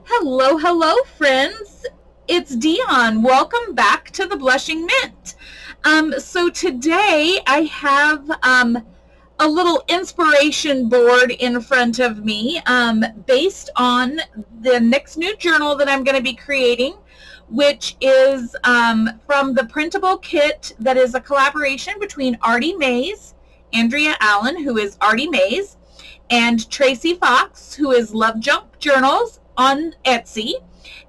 Hello, hello, friends. It's Dion. Welcome back to the Blushing Mint. So today I have a little inspiration board in front of me based on the next new journal that I'm going to be creating, which is from the printable kit that is a collaboration between Artie Mays, Andrea Allen, who is Artie Mays, and Tracy Fox, who is Love Junk Journals on Etsy.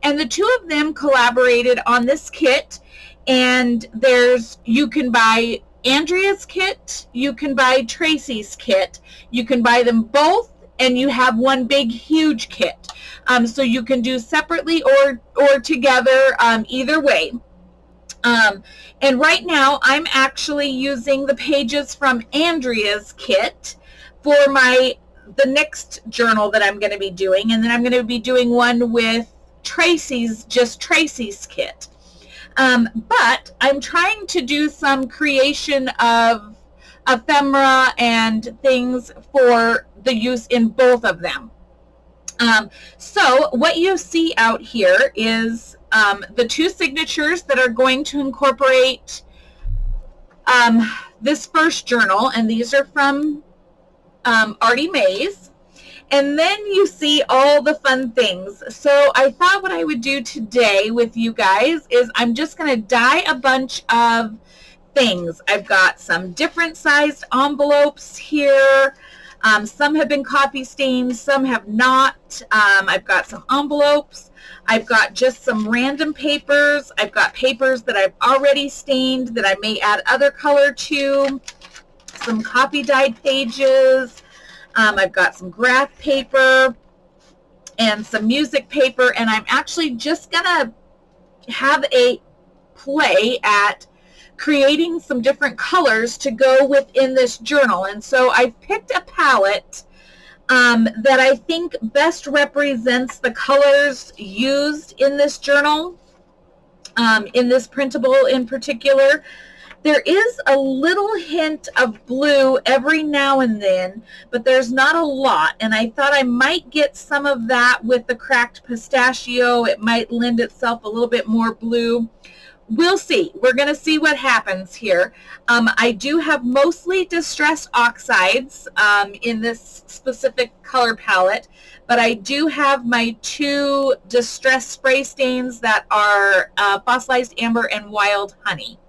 And the two of them collaborated on this kit. And you can buy Andrea's kit, you can buy Tracy's kit, you can buy them both, and you have one big huge kit. So you can do separately or together, either way. And right now I'm actually using the pages from Andrea's kit for the next journal that I'm going to be doing, and then I'm going to be doing one with Tracy's kit. But I'm trying to do some creation of ephemera and things for the use in both of them. So what you see out here is the two signatures that are going to incorporate this first journal, and these are from Artie Mays. And then you see all the fun things. So I thought what I would do today with you guys is I'm just going to dye a bunch of things. I've got some different sized envelopes here. Some have been coffee stained, some have not. I've got some envelopes. I've got just some random papers. I've got papers that I've already stained that I may add other color to. Some copy dyed pages. I've got some graph paper and some music paper, and I'm actually just gonna have a play at creating some different colors to go within this journal. And so I've picked a palette that I think best represents the colors used in this journal, in this printable in particular. There is a little hint of blue every now and then, but there's not a lot, and I thought I might get some of that with the cracked pistachio. It might lend itself a little bit more blue. We'll see. We're going to see what happens here. I do have mostly distress oxides in this specific color palette, but I do have my two distress spray stains that are fossilized amber and wild honey.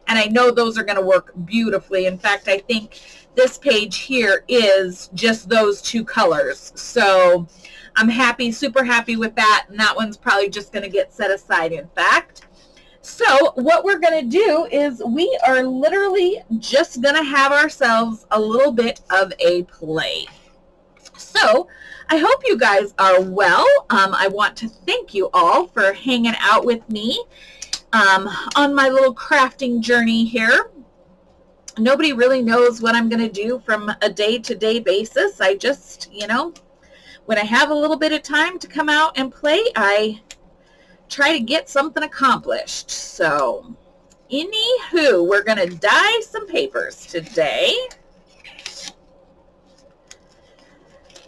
And I know those are going to work beautifully. In fact, I think this page here is just those two colors. So I'm happy, super happy with that. And that one's probably just going to get set aside, in fact. So what we're going to do is we are literally just going to have ourselves a little bit of a play. So I hope you guys are well. I want to thank you all for hanging out with me on my little crafting journey here. Nobody really knows what I'm going to do from a day-to-day basis. I just, when I have a little bit of time to come out and play, I try to get something accomplished. So, anywho, we're going to dye some papers today.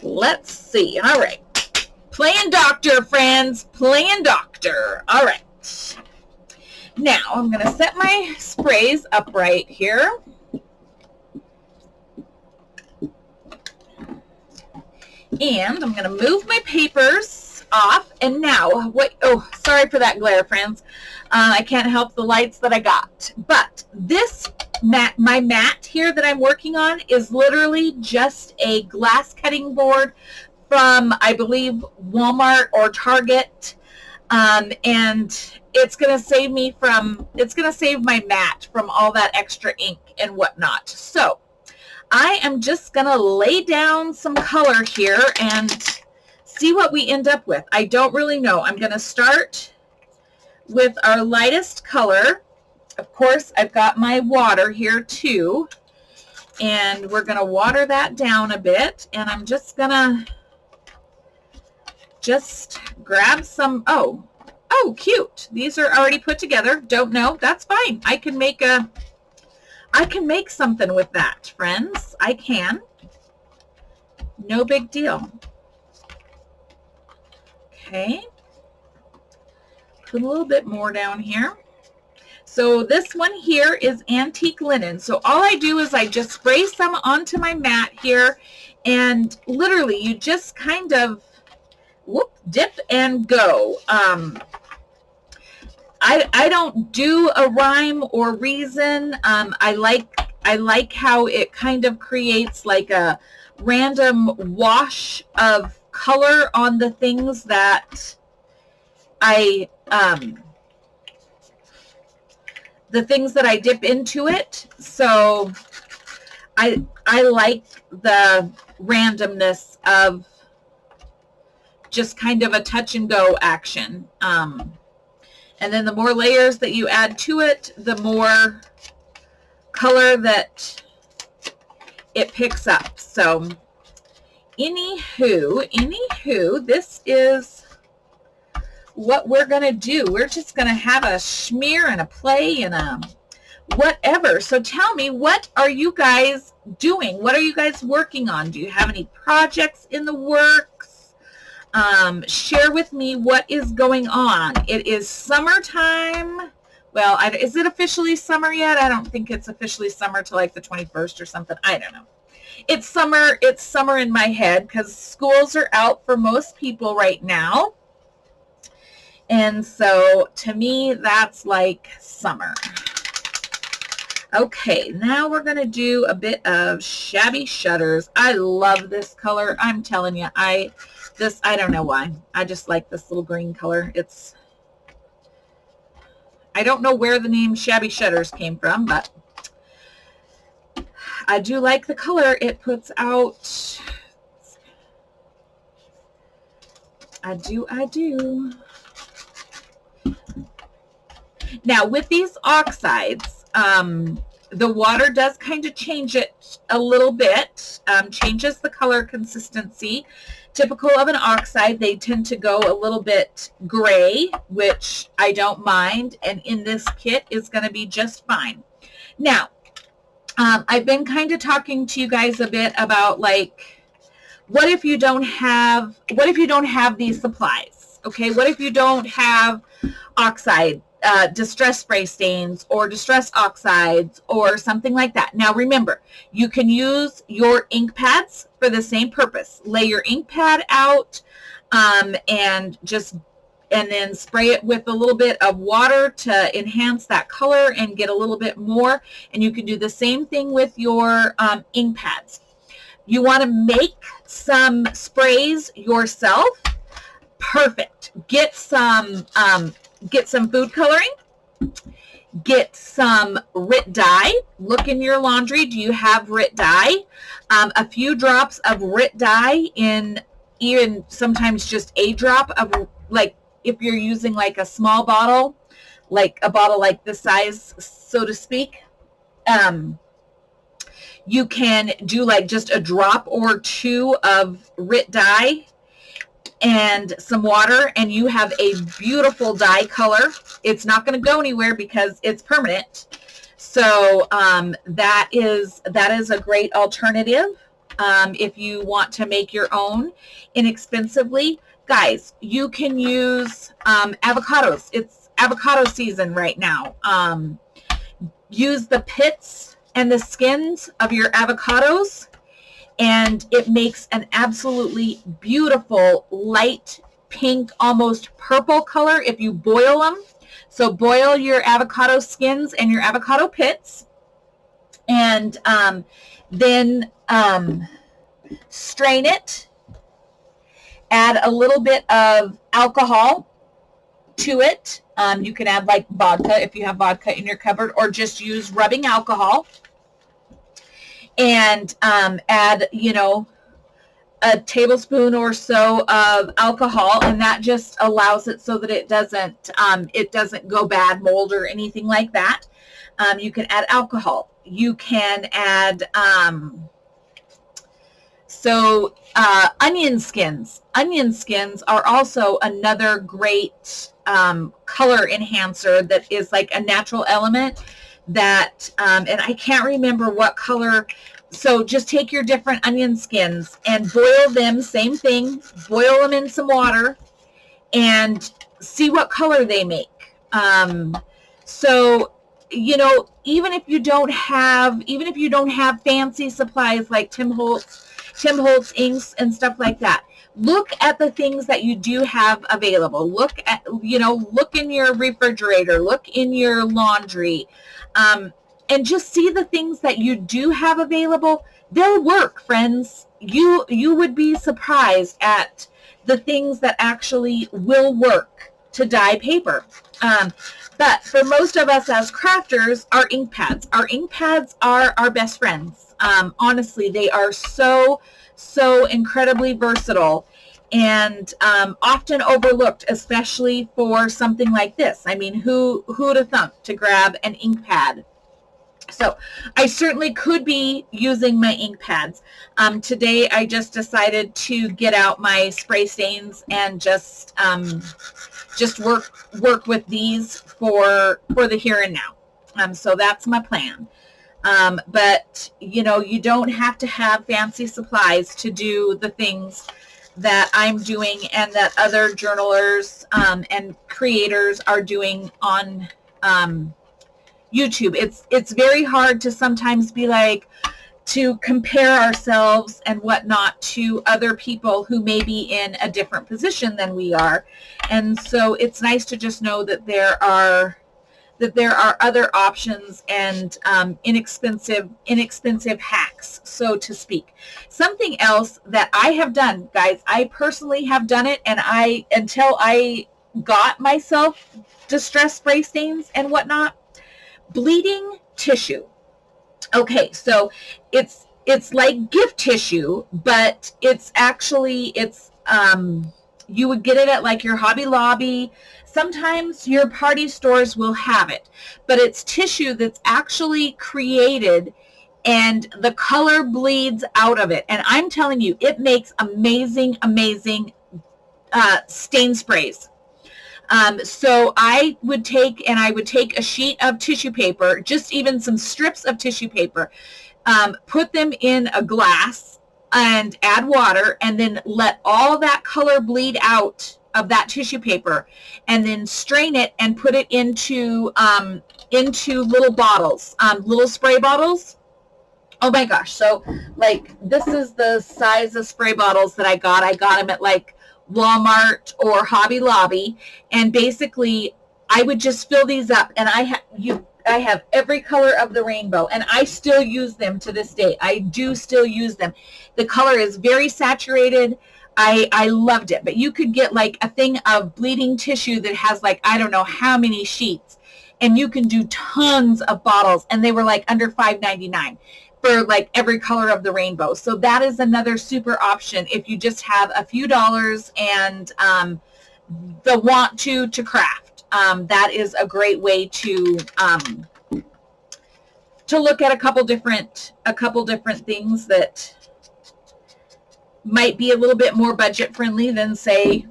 Let's see. All right. Playing doctor, friends. Playing doctor. All right. Now, I'm going to set my sprays upright here. And I'm going to move my papers off. And now, sorry for that glare, friends. I can't help the lights that I got. But this my mat here that I'm working on is literally just a glass cutting board from, I believe, Walmart or Target. And it's going to save my mat from all that extra ink and whatnot. So I am just going to lay down some color here and see what we end up with. I don't really know. I'm going to start with our lightest color. Of course, I've got my water here too. And we're going to water that down a bit. And I'm just going to grab some, oh, cute. These are already put together. Don't know. That's fine. I can make something with that, friends. I can. No big deal. Okay. Put a little bit more down here. So this one here is antique linen. So all I do is I just spray some onto my mat here, and literally you just kind of whoop, dip and go. I don't do a rhyme or reason. I like how it kind of creates like a random wash of color on the things that I dip into it. So I like the randomness of just kind of a touch and go action. And then the more layers that you add to it, the more color that it picks up. So anywho, this is what we're going to do. We're just going to have a smear and a play and a whatever. So tell me, what are you guys doing? What are you guys working on? Do you have any projects in the works? Share with me what is going on. It is summertime. Well, is it officially summer yet? I don't think it's officially summer till like the 21st or something. I don't know. It's summer. It's summer in my head because schools are out for most people right now. And so to me, that's like summer. Okay, now we're going to do a bit of shabby shutters. I love this color. I'm telling you, I don't know why. I just like this little green color. I don't know where the name shabby shutters came from, but I do like the color it puts out. I do. Now with these oxides, the water does kind of change it a little bit, changes the color consistency. Typical of an oxide, they tend to go a little bit gray, which I don't mind, and in this kit is going to be just fine. Now, I've been kind of talking to you guys a bit about like, what if you don't have these supplies? Okay, what if you don't have oxide, distress spray stains or distress oxides or something like that? Now remember, you can use your ink pads for the same purpose. Lay your ink pad out and then spray it with a little bit of water to enhance that color and get a little bit more. And you can do the same thing with your ink pads. You want to make some sprays yourself. Perfect. Get some food coloring. Get some RIT dye. Look in your laundry. Do you have RIT dye? A few drops of RIT dye in, even sometimes just a drop of, like, if you're using like a small bottle, like a bottle like this size, so to speak, you can do like just a drop or two of RIT dye and some water, and you have a beautiful dye color. It's not going to go anywhere because it's permanent. So that is a great alternative if you want to make your own inexpensively. Guys, you can use avocados. It's avocado season right now. Use the pits and the skins of your avocados, and it makes an absolutely beautiful light pink, almost purple color if you boil them. So boil your avocado skins and your avocado pits, and then strain it. Add a little bit of alcohol to it. You can add like vodka if you have vodka in your cupboard, or just use rubbing alcohol. And add, you know, a tablespoon or so of alcohol, and that just allows it so that it doesn't go bad, mold, or anything like that. You can add alcohol. You can add onion skins. Onion skins are also another great color enhancer that is like a natural element that, and I can't remember what color. So just take your different onion skins and boil them, same thing, boil them in some water, and see what color they make. So, you know, even if you don't have fancy supplies like Tim Holtz inks and stuff like that, look at the things that you do have available. Look in your refrigerator, look in your laundry, and just see the things that you do have available. They'll work, friends. You would be surprised at the things that actually will work to dye paper. But for most of us as crafters, our ink pads are our best friends. Honestly, they are so incredibly versatile and often overlooked, especially for something like this. I mean, who'd have thunk to grab an ink pad? So I certainly could be using my ink pads. Today I just decided to get out my spray stains and just work with these for the here and now. So that's my plan. But you know, you don't have to have fancy supplies to do the things that I'm doing and that other journalers and creators are doing on YouTube. It's very hard to sometimes be like, to compare ourselves and whatnot to other people who may be in a different position than we are. And so it's nice to just know that there are other options and inexpensive hacks, so to speak. Something else that I have done, guys, I personally have done it, and until I got myself distress spray stains and whatnot, bleeding tissue. Okay, so it's like gift tissue, but it's actually, you would get it at like your Hobby Lobby. Sometimes your party stores will have it, but it's tissue that's actually created and the color bleeds out of it. And I'm telling you, it makes amazing stain sprays. So I would take a sheet of tissue paper, just even some strips of tissue paper, put them in a glass and add water, and then let all that color bleed out of that tissue paper, and then strain it and put it into little bottles, little spray bottles. Oh my gosh. So like, this is the size of spray bottles that I got. I got them at like Walmart or Hobby Lobby, and basically I would just fill these up, and I have every color of the rainbow, and I still use them to this day. I do still use them. The color is very saturated. I loved it. But you could get like a thing of bleeding tissue that has like, I don't know how many sheets, and you can do tons of bottles, and they were like under $5.99 for like every color of the rainbow. So that is another super option if you just have a few dollars and the want to craft. That is a great way to look at a couple different things that might be a little bit more budget friendly than, say,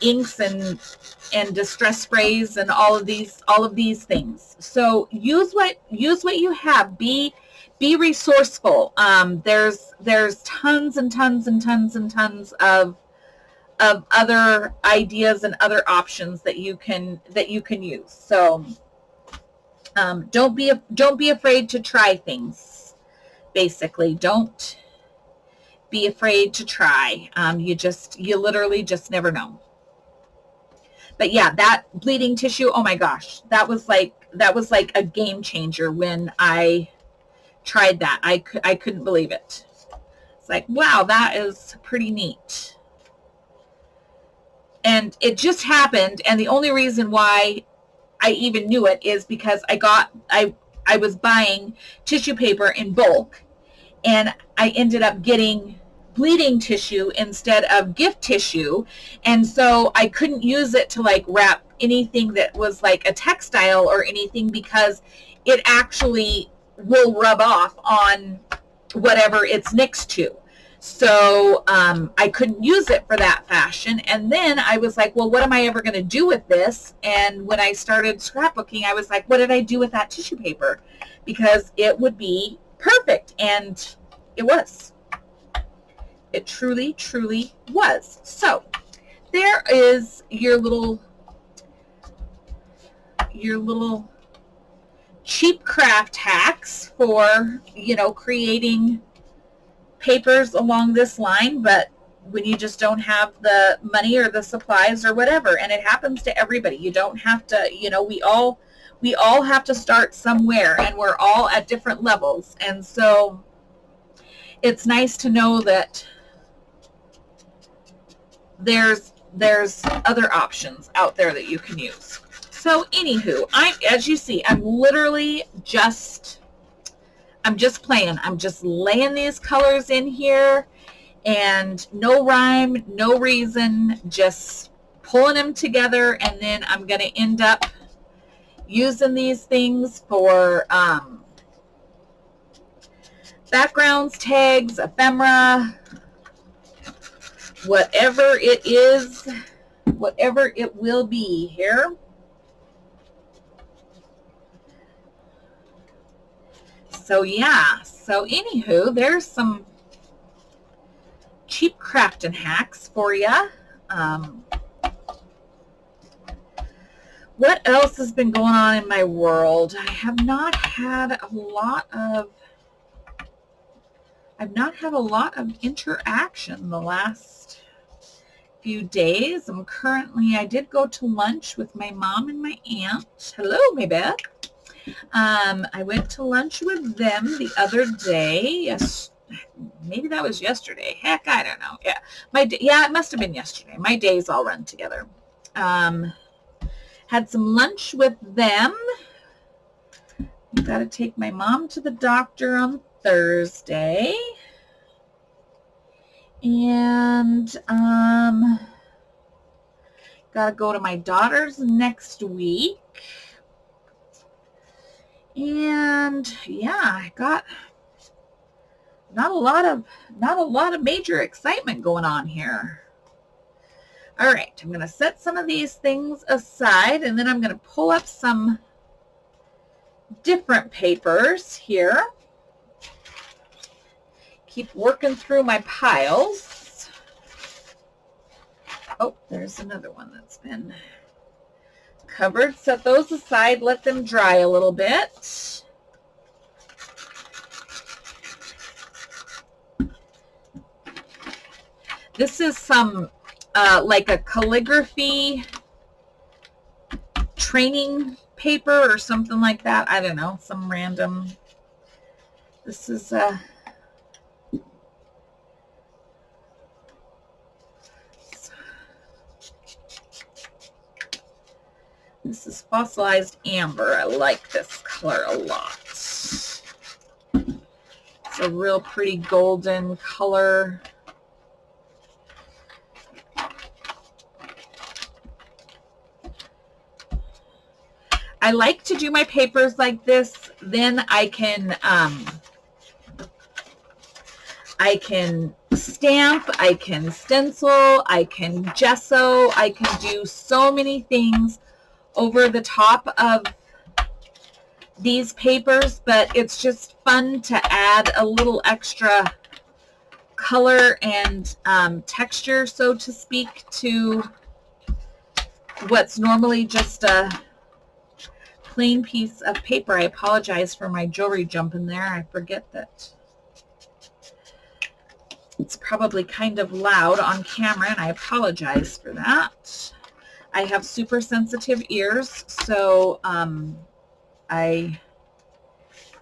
inks and distress sprays and all of these things. So use what you have. Be resourceful. There's tons and tons and tons and tons of other ideas and other options that you can use. So don't be afraid to try things. Basically, don't be afraid to try. You literally just never know. But yeah, that bleeding tissue, oh my gosh, that was like a game changer when I tried that. I couldn't believe it. It's like, wow, that is pretty neat. And it just happened, and the only reason why I even knew it is because I was buying tissue paper in bulk, and I ended up getting bleeding tissue instead of gift tissue, and so I couldn't use it to like wrap anything that was like a textile or anything, because it actually will rub off on whatever it's next to. So I couldn't use it for that fashion. And then I was like, well, what am I ever going to do with this? And when I started scrapbooking, I was like, what did I do with that tissue paper? Because it would be perfect. And it was. It truly, truly was. So there is your little cheap craft hacks for, you know, creating papers along this line, but when you just don't have the money or the supplies or whatever, and it happens to everybody. You don't have to, you know, we all have to start somewhere, and we're all at different levels. And so it's nice to know that there's other options out there that you can use. So anywho, as you see, I'm literally just playing. I'm just laying these colors in here, and no rhyme, no reason, just pulling them together. And then I'm going to end up using these things for backgrounds, tags, ephemera, whatever it is, whatever it will be here. So yeah, so anywho, there's some cheap crafting hacks for you. What else has been going on in my world? I have not had a lot of interaction the last few days. I did go to lunch with my mom and my aunt. Hello, Maybeth. I went to lunch with them the other day. Yes, maybe that was yesterday. Heck, I don't know. Yeah, it must have been yesterday. My days all run together. Had some lunch with them. Got to take my mom to the doctor on Thursday. And got to go to my daughter's next week. And yeah, I got not a lot of major excitement going on here. All right, I'm going to set some of these things aside, and then I'm going to pull up some different papers here. Keep working through my piles. Oh, there's another one that's been covered. Set those aside, let them dry a little bit. This is some like a calligraphy training paper or something like that. I don't know, some random. This is this is fossilized amber. I like this color a lot. It's a real pretty golden color. I like to do my papers like this. Then I can stamp, I can stencil, I can gesso, I can do so many things over the top of these papers, but it's just fun to add a little extra color and texture, so to speak, to what's normally just a plain piece of paper. I apologize for my jewelry jumping there. I forget that it's probably kind of loud on camera, and I apologize for that. I have super sensitive ears, so I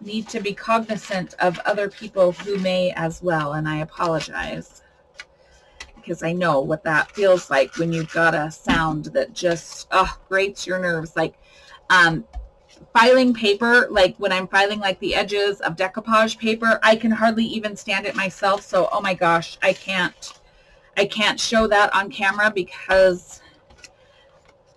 need to be cognizant of other people who may as well, and I apologize, because I know what that feels like when you've got a sound that just grates your nerves. Like filing paper, like when I'm filing like the edges of decoupage paper, I can hardly even stand it myself. So oh my gosh, I can't show that on camera, because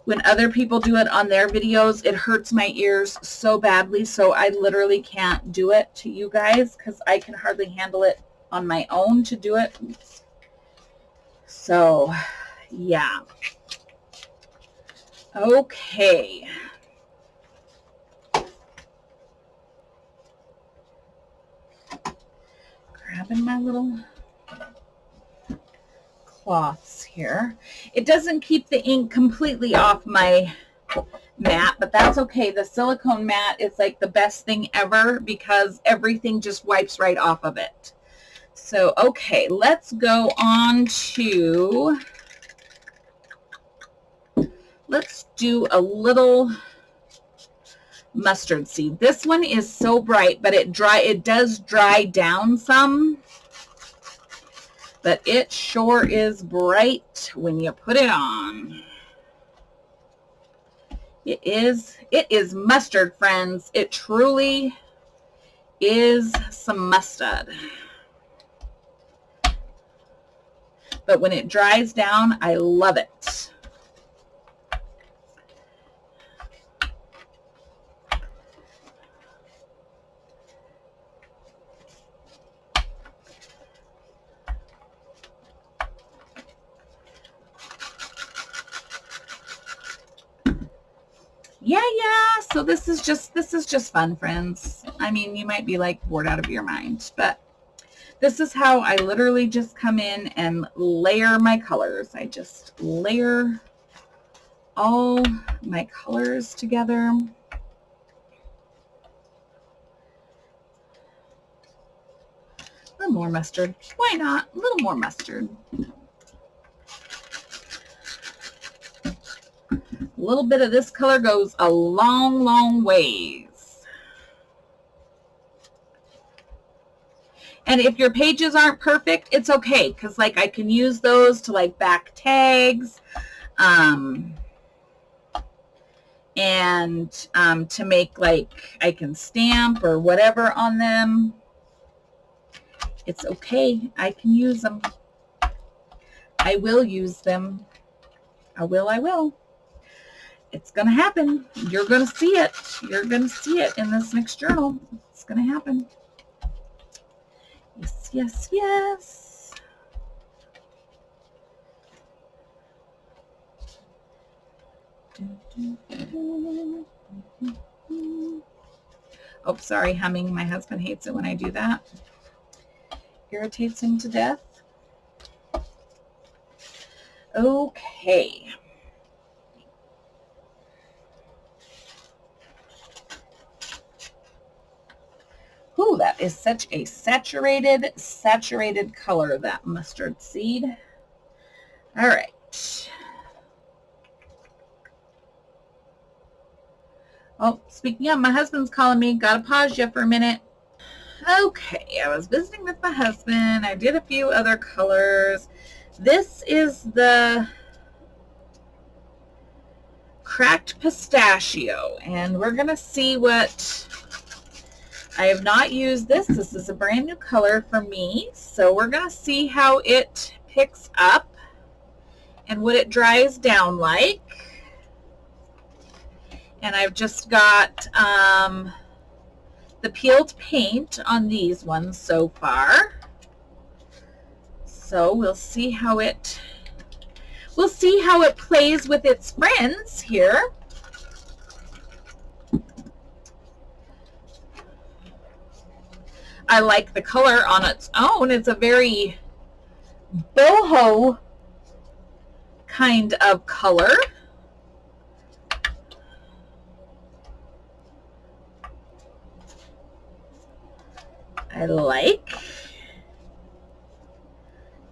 when other people do it on their videos, it hurts my ears so badly. So I literally can't do it to you guys, because I can hardly handle it on my own to do it. So yeah. Okay. Grabbing my little cloths here. It doesn't keep the ink completely off my mat, but that's okay. The silicone mat is like the best thing ever because everything just wipes right off of it. So, okay, let's go on to, let's do a little mustard seed. This one is so bright, but it does dry down some, but it sure is bright when you put it on. It is mustard, friends. It truly is some mustard. But when it dries down, I love it. Yeah, so this is just fun, friends. I mean, you might be like bored out of your mind, but this is how I literally just come in and layer my colors. I just layer all my colors together. A little more mustard. Why not? A little more mustard. A little bit of this color goes a long, long ways. And if your pages aren't perfect, it's okay, because like I can use those to like back tags, and to make like I can stamp or whatever on them. It's okay. I can use them. I will use them. I will. It's going to happen. You're going to see it. You're going to see it in this next journal. It's going to happen. Yes. Oh, sorry, humming. My husband hates it when I do that. Irritates him to death. Okay. Ooh, that is such a saturated color, that mustard seed. All right. Oh, speaking of, my husband's calling me. Gotta pause you for a minute. Okay, I was visiting with my husband. I did a few other colors. This is the cracked pistachio, and we're gonna see what... I have not used this. This is a brand new color for me. So we're going to see how it picks up and what it dries down like. And I've just got the peeled paint on these ones so far. So we'll see how it plays with its friends here. I like the color on its own. It's a very boho kind of color. I like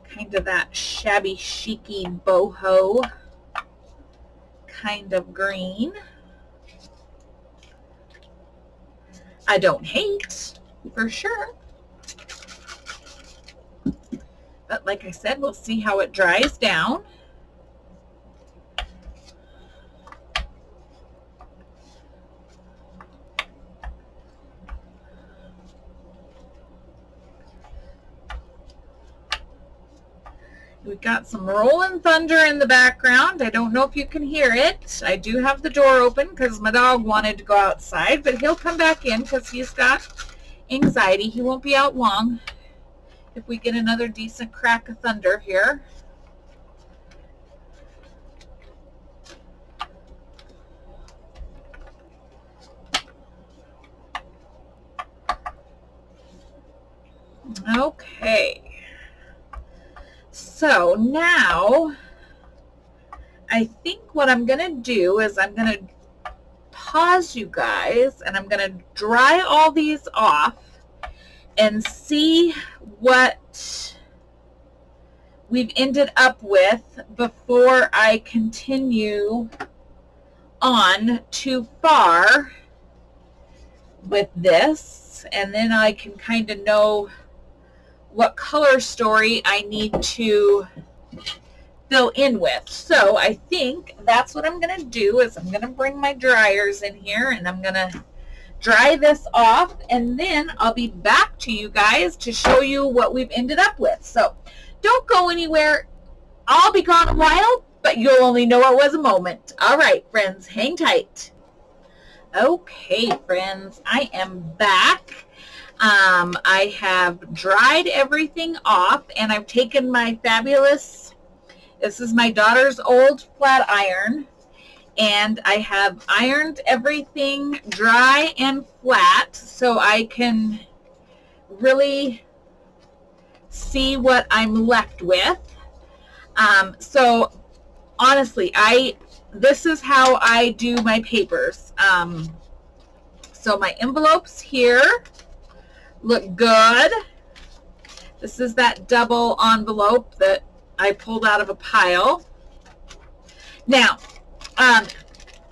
kind of that shabby chic-y boho kind of green. I don't hate, for sure. But like I said, we'll see how it dries down. We've got some rolling thunder in the background. I don't know if you can hear it. I do have the door open because my dog wanted to go outside, but he'll come back in because he's got anxiety. He won't be out long if we get another decent crack of thunder here. Okay. So now I think what I'm going to do is I'm going to pause you guys, and I'm going to dry all these off and see what we've ended up with before I continue on too far with this, and then I can kind of know what color story I need to fill in with. So I think that's what I'm going to do is I'm going to bring my dryers in here, and I'm going to dry this off, and then I'll be back to you guys to show you what we've ended up with. So don't go anywhere. I'll be gone a while, but you'll only know it was a moment. All right, friends, hang tight. Okay, friends, I am back. I have dried everything off, and I've taken my fabulous, this is my daughter's old flat iron, and I have ironed everything dry and flat so I can really see what I'm left with. So honestly, this is how I do my papers. So my envelopes here look good. This is that double envelope that I pulled out of a pile. Now,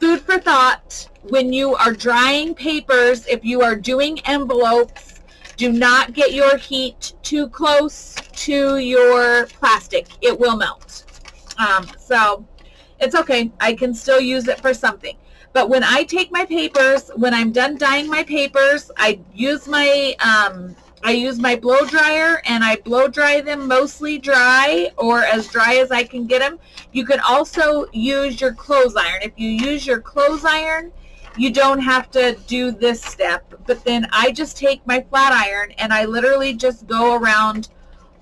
food for thought, when you are drying papers, if you are doing envelopes, do not get your heat too close to your plastic. It will melt. So it's okay. I can still use it for something. But when I take my papers, when I'm done dyeing my papers, I use my blow dryer, and I blow dry them mostly dry, or as dry as I can get them. You can also use your clothes iron. If you use your clothes iron, you don't have to do this step. But then I just take my flat iron, and I literally just go around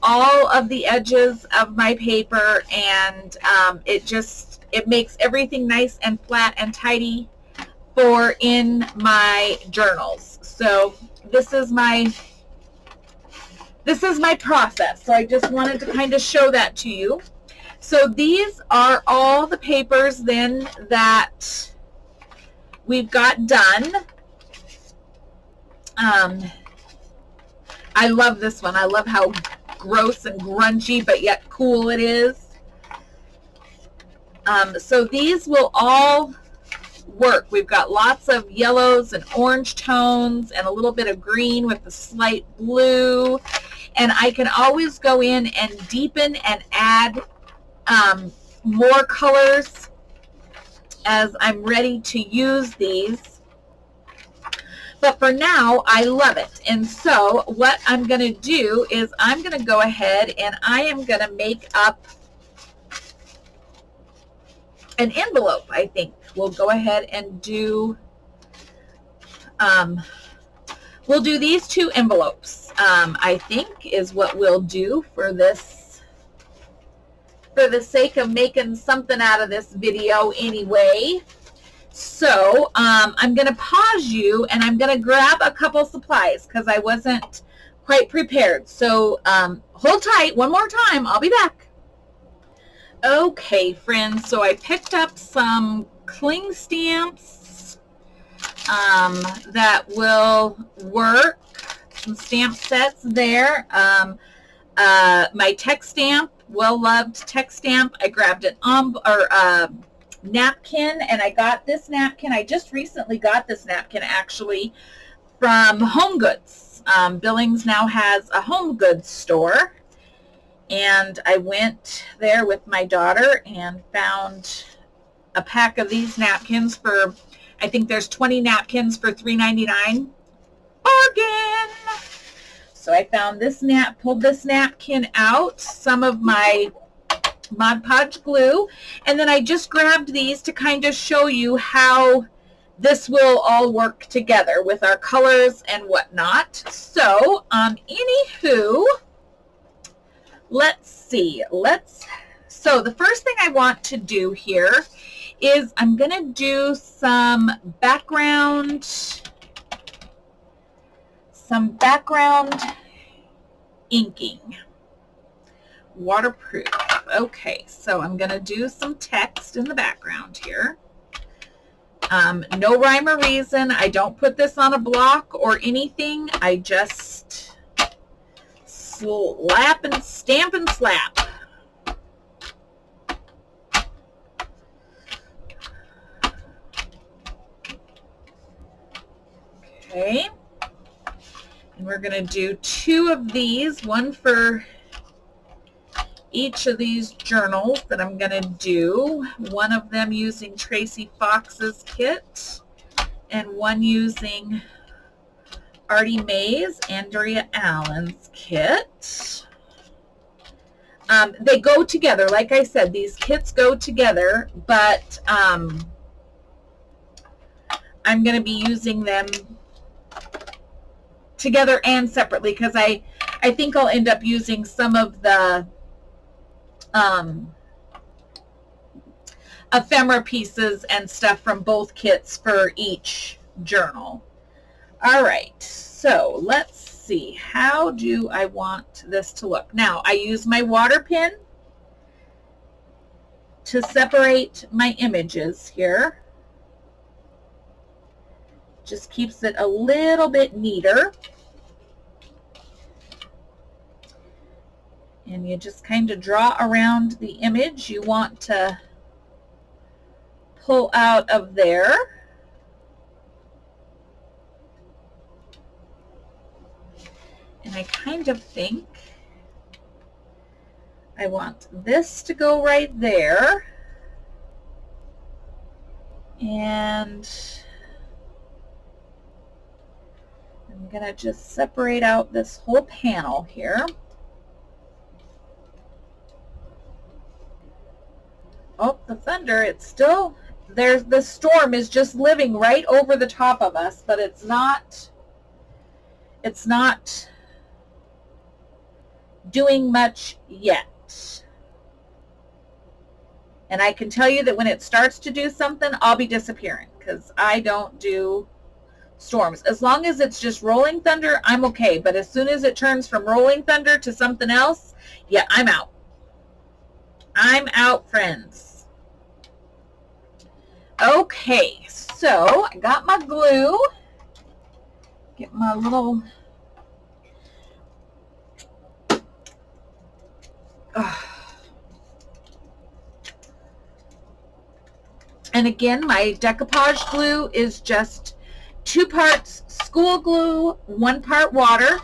all of the edges of my paper, and it makes everything nice and flat and tidy for in my journals. So this is my process. So I just wanted to kind of show that to you. So these are all the papers then that we've got done. I love this one. I love how gross and grungy but yet cool it is. So these will all work. We've got lots of yellows and orange tones and a little bit of green with a slight blue. And I can always go in and deepen and add more colors as I'm ready to use these. But for now, I love it. And so what I'm going to do is I'm going to go ahead and I am going to make up an envelope. I think we'll go ahead and do, we'll do these two envelopes, I think is what we'll do for this, for the sake of making something out of this video anyway. So I'm going to pause you, and I'm going to grab a couple supplies because I wasn't quite prepared. So hold tight one more time. I'll be back. Okay, friends, so I picked up some cling stamps that will work, some stamp sets there. My text stamp, well-loved text stamp. I grabbed an napkin, and I got this napkin. I just recently got this napkin, actually, from Home Goods. Billings now has a Home Goods store. And I went there with my daughter and found a pack of these napkins for, I think there's 20 napkins for $3.99. Bargain! So I found this pulled this napkin out, some of my Mod Podge glue, and then I just grabbed these to kind of show you how this will all work together with our colors and whatnot. So, anywho, let's see. So the first thing I want to do here is I'm going to do some background inking waterproof. Okay, so I'm going to do some text in the background here. No rhyme or reason. I don't put this on a block or anything. I just slap and stamp and slap. Okay. And we're going to do 2 of these, one for each of these journals that I'm going to do. One of them using Tracy Fox's kit and one using Artie Mae's, Andrea Allen's kit. They go together. Like I said, these kits go together, but I'm going to be using them together and separately because I think I'll end up using some of the ephemera pieces and stuff from both kits for each journal. All right, so let's see. How do I want this to look? Now, I use my water pen to separate my images here. Just keeps it a little bit neater. And you just kind of draw around the image you want to pull out of there. And I kind of think I want this to go right there. And I'm going to just separate out this whole panel here. Oh, the thunder, it's still, the storm is just living right over the top of us, but it's not doing much yet. And I can tell you that when it starts to do something, I'll be disappearing because I don't do storms. As long as it's just rolling thunder, I'm okay. But as soon as it turns from rolling thunder to something else, yeah, I'm out. I'm out, friends. Okay, so I got my glue. Get my little... And again, my decoupage glue is just 2 parts school glue, 1 part water,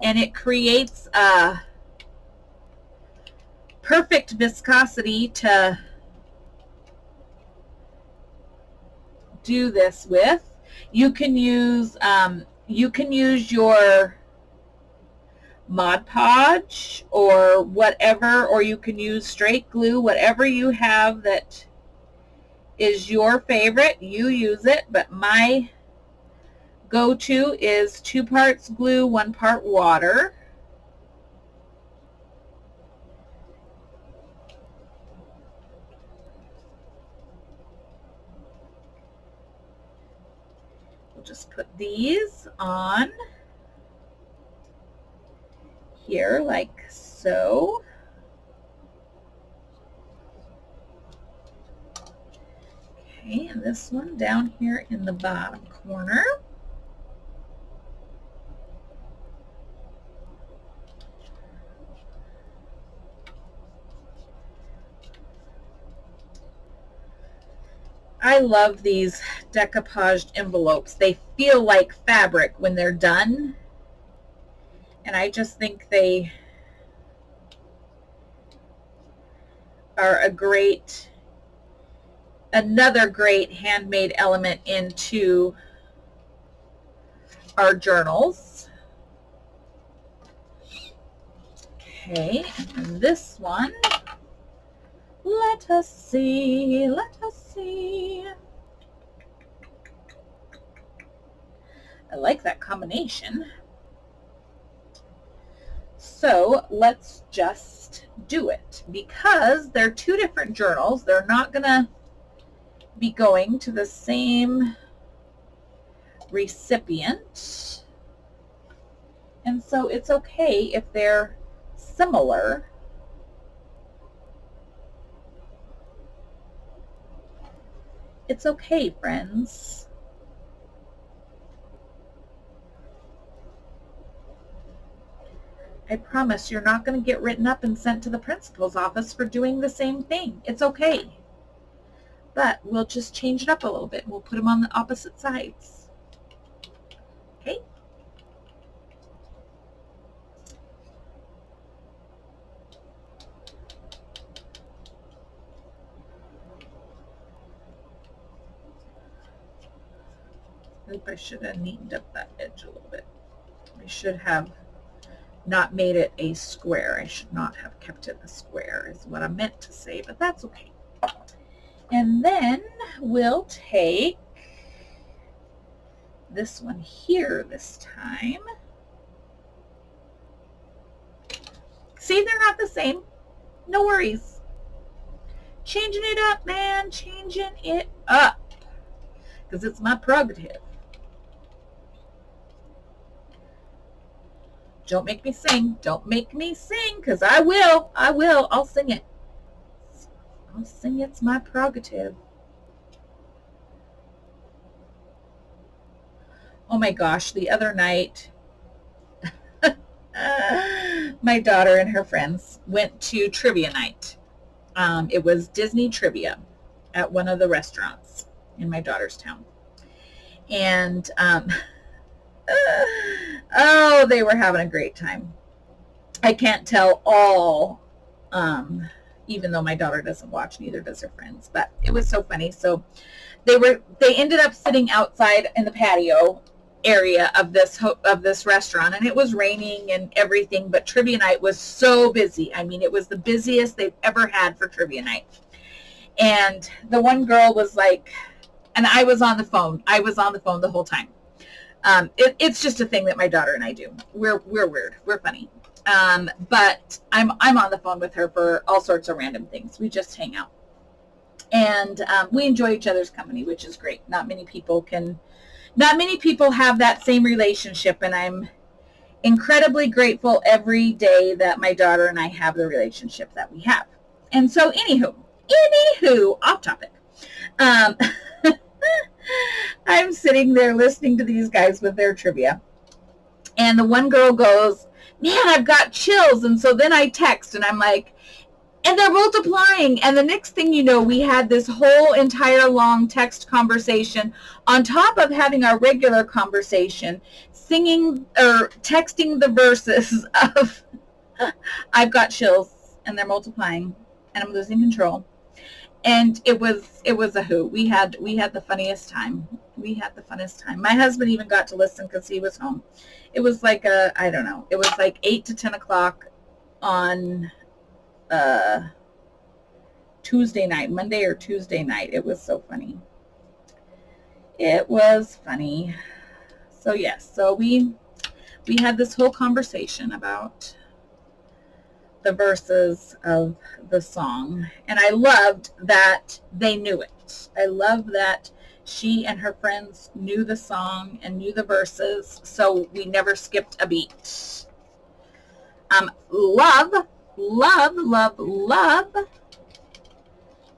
and it creates a perfect viscosity to do this with. You can use your Mod Podge or whatever, or you can use straight glue, whatever you have that is your favorite, you use it. But my go-to is 2 parts glue, 1 part water. We'll just put these on here like so. Okay, and this one down here in the bottom corner. I love these decoupaged envelopes. They feel like fabric when they're done. And I just think they are another great handmade element into our journals. Okay, and this one, let us see. I like that combination. So let's just do it. Because they're 2 different journals, they're not going to be going to the same recipient. And so it's okay if they're similar. It's okay, friends. I promise you're not going to get written up and sent to the principal's office for doing the same thing. It's okay. But we'll just change it up a little bit. We'll put them on the opposite sides. Okay? Oop, I should have neatened up that edge a little bit. I should have not made it a square. I should not have kept it a square is what I meant to say, but that's okay. And then we'll take this one here this time. See, they're not the same. No worries. Changing it up, man. Changing it up. Because it's my prerogative. Don't make me sing. Don't make me sing, because I will. I will. I'll sing it. I'll sing it's my prerogative. Oh my gosh, the other night, my daughter and her friends went to trivia night. It was Disney trivia at one of the restaurants in my daughter's town. And oh, they were having a great time. I can't tell all, even though my daughter doesn't watch, neither does her friends, but it was so funny. So they ended up sitting outside in the patio area of this restaurant, and it was raining and everything, but trivia night was so busy. I mean, it was the busiest they've ever had for trivia night. And the one girl was like, and I was on the phone the whole time. It's just a thing that my daughter and I do. We're weird. We're funny. But I'm on the phone with her for all sorts of random things. We just hang out. And we enjoy each other's company, which is great. Not many people have that same relationship, and I'm incredibly grateful every day that my daughter and I have the relationship that we have. And so anywho, off topic. I'm sitting there listening to these guys with their trivia. And the one girl goes, man, I've got chills. And so then I text and I'm like, and they're multiplying. And the next thing you know, we had this whole entire long text conversation on top of having our regular conversation, singing or texting the verses of I've got chills and they're multiplying and I'm losing control. And it was a hoot. We had the funniest time. My husband even got to listen because he was home. It was like I don't know. It was like 8 to 10 o'clock on Tuesday night, Monday or Tuesday night. It was so funny. It was funny. So yes, so we had this whole conversation about the verses of the song, and I loved that they knew it. I love that she and her friends knew the song and knew the verses, so we never skipped a beat. Love.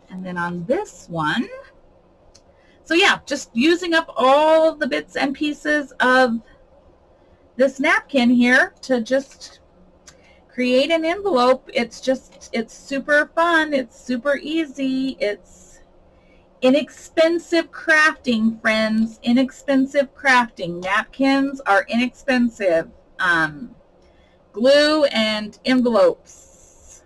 And then on this one, so yeah, just using up all the bits and pieces of this napkin here to just create an envelope. It's super fun. It's super easy. It's inexpensive crafting, friends. Inexpensive crafting. Napkins are inexpensive. Glue and envelopes.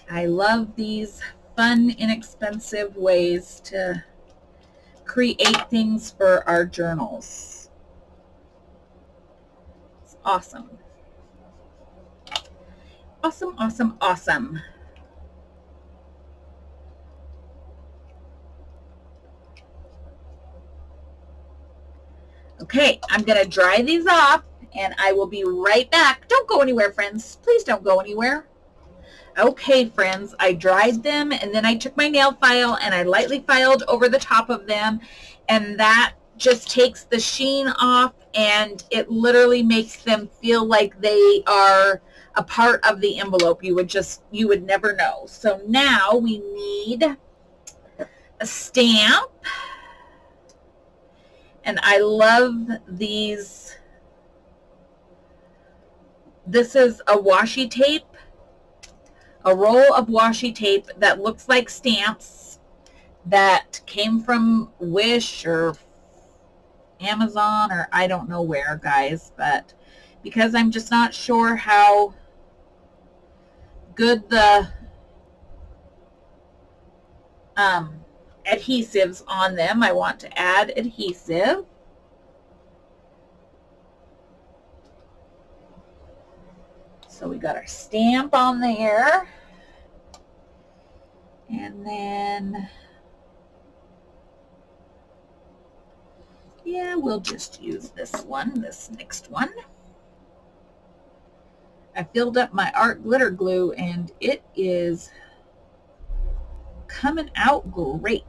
I love these fun, inexpensive ways to create things for our journals. Awesome. Awesome. Okay, I'm going to dry these off and I will be right back. Don't go anywhere, friends. Please don't go anywhere. Okay, friends, I dried them and then I took my nail file and I lightly filed over the top of them, and that just takes the sheen off and it literally makes them feel like they are a part of the envelope. You would never know. So now we need a stamp. And I love these. This is a washi tape, a roll of washi tape that looks like stamps that came from Wish or Amazon or I don't know where, guys, but because I'm just not sure how good the adhesives on them, I want to add adhesive. So we got our stamp on there. And then, yeah, we'll just use this one, this next one. I filled up my art glitter glue and it is coming out great.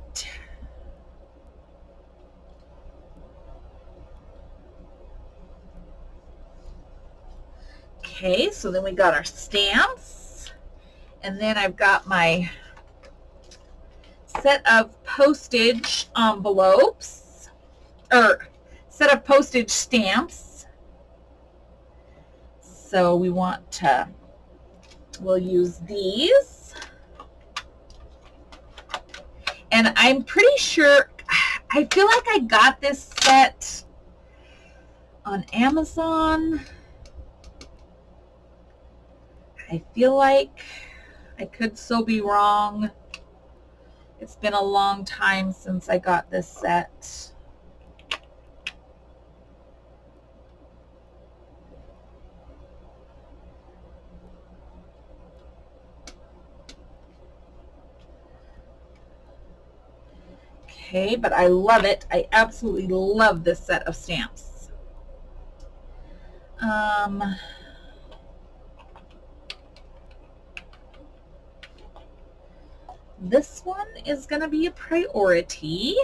Okay, so then we got our stamps, and then I've got my set of postage envelopes, or set of postage stamps. So we want to, we'll use these. And I'm pretty sure, I feel like I got this set on Amazon. I feel like I could so be wrong. It's been a long time since I got this set. Okay, but I love it. I absolutely love this set of stamps. This one is going to be a priority.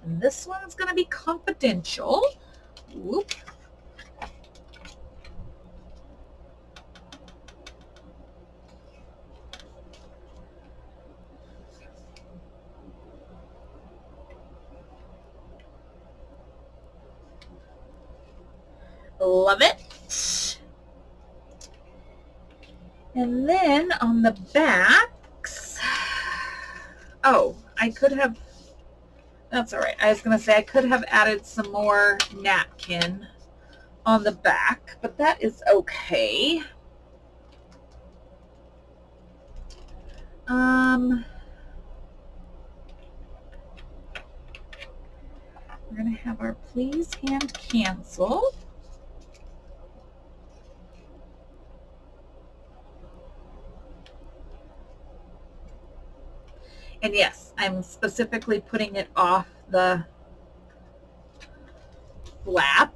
And this one's going to be confidential. Whoop. Love it. And then on the backs, oh, I could have, that's all right. I was going to say I could have added some more napkin on the back, but that is okay. We're going to have our please and cancel. And yes, I'm specifically putting it off the flap.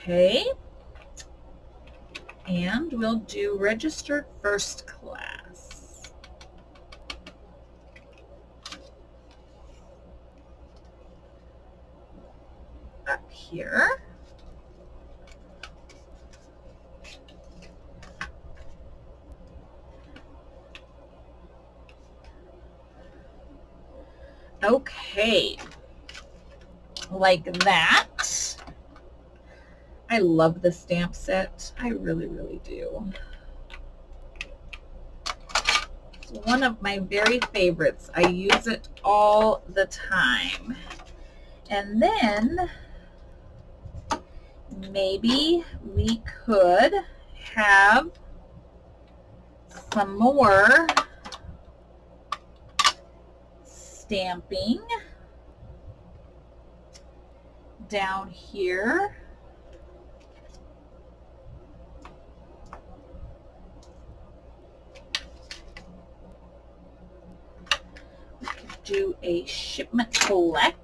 Okay. And we'll do registered first class. Up here. Okay. Like that. I love the stamp set. I really, really do. It's one of my very favorites. I use it all the time. And then maybe we could have some more stamping down here. We could do a shipment collect.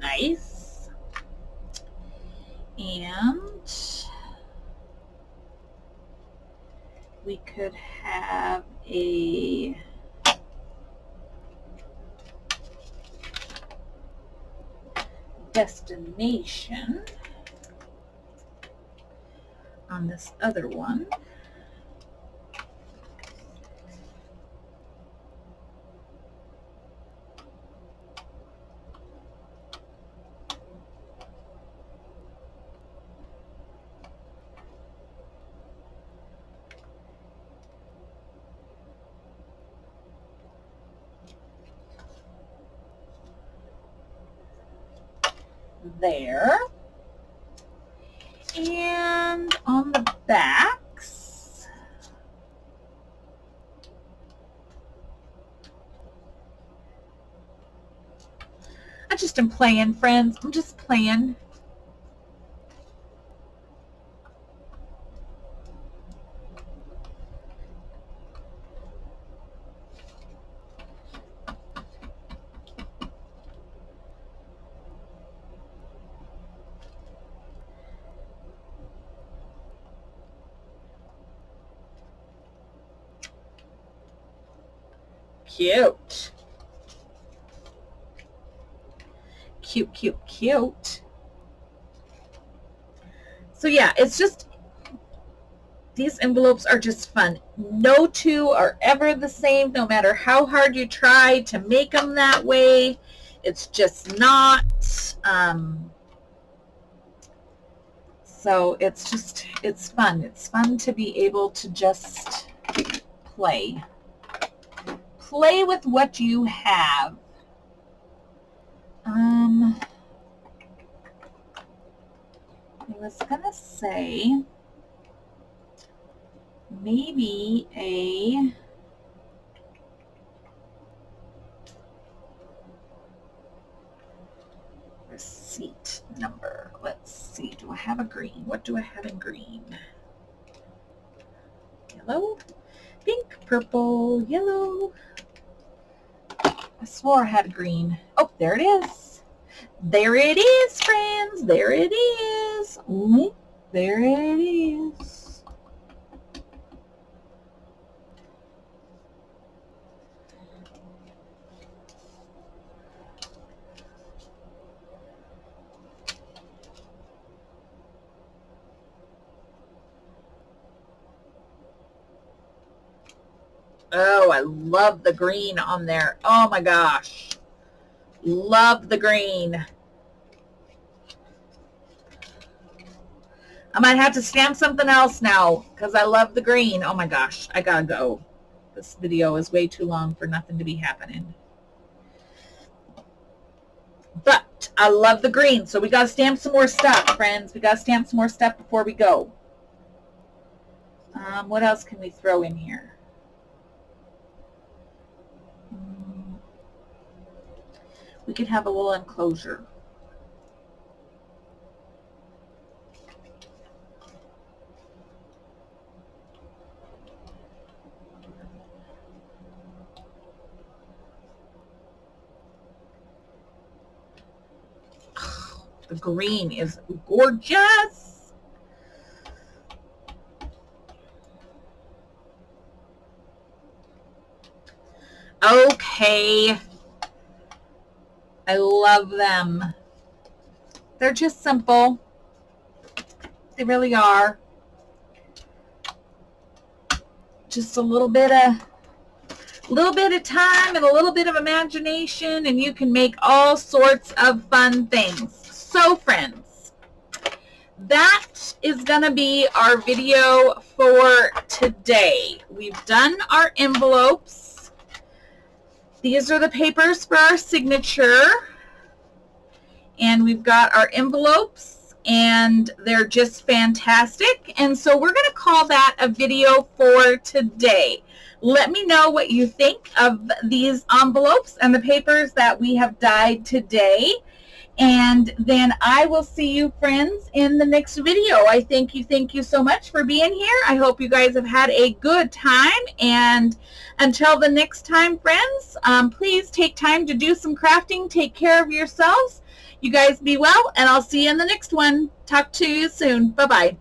nice. And we could have a destination on this other one. There. And on the backs, I just am playing, friends. I'm just playing. Cute. Cute, cute, cute. So yeah, it's just, these envelopes are just fun. No two are ever the same, no matter how hard you try to make them that way. It's just not. So it's just, it's fun. It's fun to be able to just play. Play with what you have. I was gonna say maybe a receipt number. Let's see. Do I have a green? What do I have in green? Yellow, pink, purple, yellow. I swore I had green. Oh, there it is. There it is, friends. There it is. Ooh, there it is. Oh, I love the green on there. Oh my gosh. Love the green. I might have to stamp something else now because I love the green. Oh my gosh. I gotta go. This video is way too long for nothing to be happening. But I love the green. So we gotta stamp some more stuff, friends. We gotta stamp some more stuff before we go. What else can we throw in here? We could have a little enclosure. Oh, the green is gorgeous. Okay. I love them. They're just simple. They really are. Just a little bit of time and a little bit of imagination, and you can make all sorts of fun things. So, friends, that is going to be our video for today. We've done our envelopes. These are the papers for our signature, and we've got our envelopes, and they're just fantastic. And so we're going to call that a video for today. Let me know what you think of these envelopes and the papers that we have dyed today. And then I will see you, friends, in the next video. I thank you so much for being here. I hope you guys have had a good time. And until the next time, friends, please take time to do some crafting. Take care of yourselves. You guys be well, and I'll see you in the next one. Talk to you soon. Bye-bye.